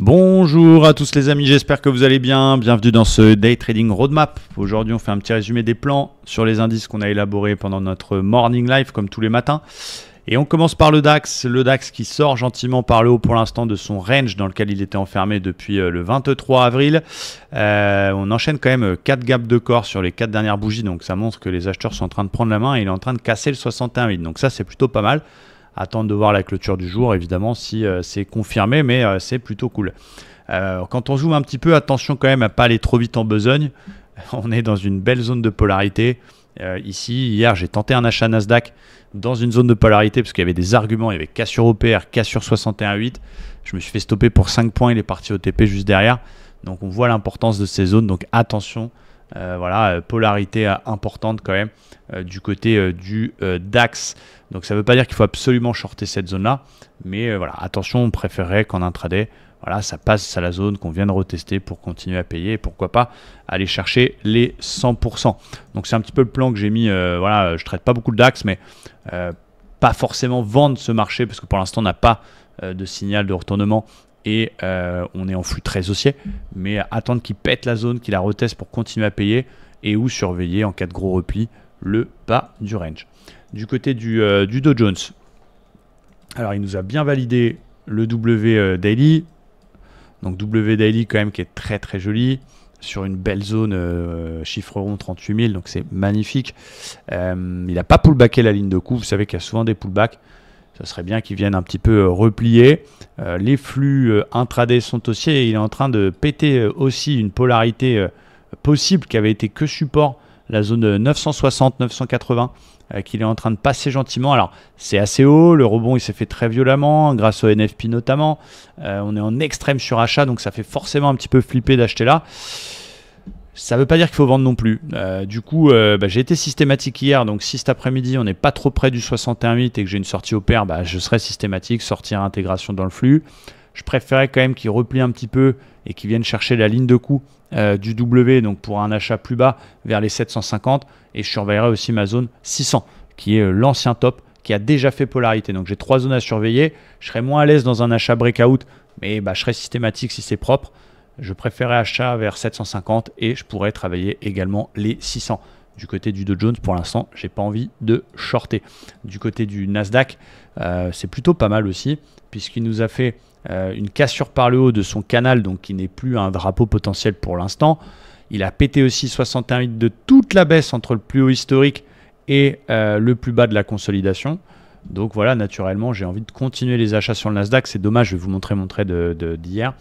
Bonjour à tous les amis, j'espère que vous allez bien. Bienvenue dans ce Day Trading Roadmap. Aujourd'hui, on fait un petit résumé des plans sur les indices qu'on a élaborés pendant notre Morning Live, comme tous les matins. Et on commence par le DAX qui sort gentiment par le haut pour l'instant de son range dans lequel il était enfermé depuis le 23 avril. On enchaîne quand même 4 gaps de corps sur les 4 dernières bougies, donc ça montre que les acheteurs sont en train de prendre la main et il est en train de casser le 61,8. Donc ça, c'est plutôt pas mal. Attendre de voir la clôture du jour, évidemment, si c'est confirmé, mais c'est plutôt cool. Quand on zoome un petit peu, attention quand même à ne pas aller trop vite en besogne. On est dans une belle zone de polarité. Ici, hier, j'ai tenté un achat Nasdaq dans une zone de polarité parce qu'il y avait des arguments. Il y avait cassure OPR, cassure 61,8. Je me suis fait stopper pour 5 points. Il est parti au TP juste derrière. Donc, on voit l'importance de ces zones. Donc, attention. Voilà, polarité importante quand même du côté du DAX. Donc ça ne veut pas dire qu'il faut absolument shorter cette zone-là, mais voilà, attention, on préférerait qu'en intraday, voilà, ça passe à la zone qu'on vient de retester pour continuer à payer et pourquoi pas aller chercher les 100%. Donc c'est un petit peu le plan que j'ai mis, voilà, je ne traite pas beaucoup le DAX, mais pas forcément vendre ce marché parce que pour l'instant on n'a pas de signal de retournement. Et on est en flux très haussier, mais attendre qu'il pète la zone, qu'il la reteste pour continuer à payer et ou surveiller en cas de gros repli le bas du range. Du côté du Dow Jones, alors il nous a bien validé le W Daily, donc W Daily quand même qui est très très joli sur une belle zone chiffre rond 38 000, donc c'est magnifique. Il n'a pas pullbacké la ligne de coup, vous savez qu'il y a souvent des pullbacks. Ça serait bien qu'ils viennent un petit peu replier. Les flux intraday sont haussiers et il est en train de péter aussi une polarité possible qui avait été que support, la zone 960-980 qu'il est en train de passer gentiment. Alors c'est assez haut, le rebond il s'est fait très violemment grâce au NFP notamment. On est en extrême surachat donc ça fait forcément un petit peu flipper d'acheter là. Ça ne veut pas dire qu'il faut vendre non plus. Du coup, j'ai été systématique hier. Donc, si cet après-midi, on n'est pas trop près du 61,8 et que j'ai une sortie au pair, je serai systématique, sortir intégration dans le flux. Je préférais quand même qu'il replie un petit peu et qu'il vienne chercher la ligne de coup du W, donc pour un achat plus bas vers les 750. Et je surveillerai aussi ma zone 600, qui est l'ancien top, qui a déjà fait polarité. Donc, j'ai 3 zones à surveiller. Je serai moins à l'aise dans un achat breakout, mais je serai systématique si c'est propre. Je préférais achat vers 750 et je pourrais travailler également les 600. Du côté du Dow Jones, pour l'instant, je n'ai pas envie de shorter. Du côté du Nasdaq, c'est plutôt pas mal aussi, puisqu'il nous a fait une cassure par le haut de son canal, donc qui n'est plus un drapeau potentiel pour l'instant. Il a pété aussi 61,8 de toute la baisse entre le plus haut historique et le plus bas de la consolidation. Donc voilà, naturellement, j'ai envie de continuer les achats sur le Nasdaq. C'est dommage, je vais vous montrer mon trade d'hier.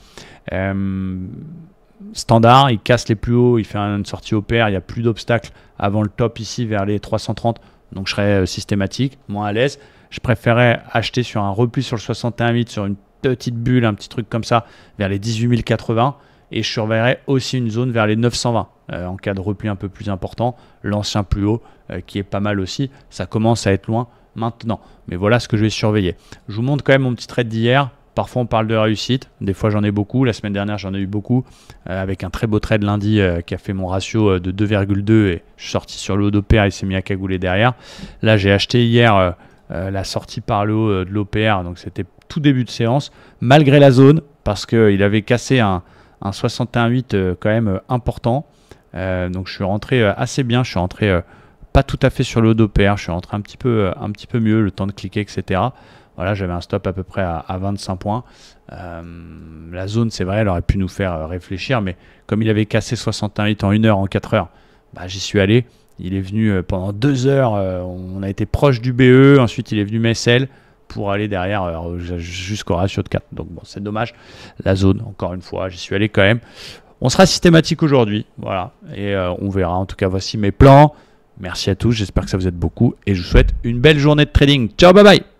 Standard, il casse les plus hauts, il fait une sortie au pair, il n'y a plus d'obstacles avant le top ici vers les 330. Donc je serai systématique, moins à l'aise. Je préférais acheter sur un repli sur le 61,8, sur une petite bulle, un petit truc comme ça, vers les 18 080. Et je surveillerai aussi une zone vers les 920 en cas de repli un peu plus important. L'ancien plus haut qui est pas mal aussi. Ça commence à être loin maintenant. Mais voilà ce que je vais surveiller. Je vous montre quand même mon petit trade d'hier. Parfois on parle de réussite. Des fois j'en ai beaucoup. La semaine dernière j'en ai eu beaucoup. Avec un très beau trade lundi qui a fait mon ratio de 2,2 et je suis sorti sur le haut d'OPR. Il s'est mis à cagouler derrière. Là j'ai acheté hier la sortie par le haut de l'OPR. Donc c'était tout début de séance. Malgré la zone parce qu'il avait cassé un 61,8 quand même important. Donc je suis rentré assez bien. Je suis rentré pas tout à fait sur le haut d'OPR. Je suis rentré un petit peu mieux, le temps de cliquer, etc. Voilà, j'avais un stop à peu près à 25 points. La zone, c'est vrai, elle aurait pu nous faire réfléchir, mais comme il avait cassé 61,8 en 1 heure, en 4 heures, j'y suis allé. Il est venu pendant 2 heures, on a été proche du BE, ensuite il est venu MSL pour aller derrière jusqu'au ratio de 4. Donc bon, c'est dommage. La zone, encore une fois, j'y suis allé quand même. On sera systématique aujourd'hui, voilà, et on verra. En tout cas, voici mes plans. Merci à tous, j'espère que ça vous aide beaucoup et je vous souhaite une belle journée de trading. Ciao, bye bye!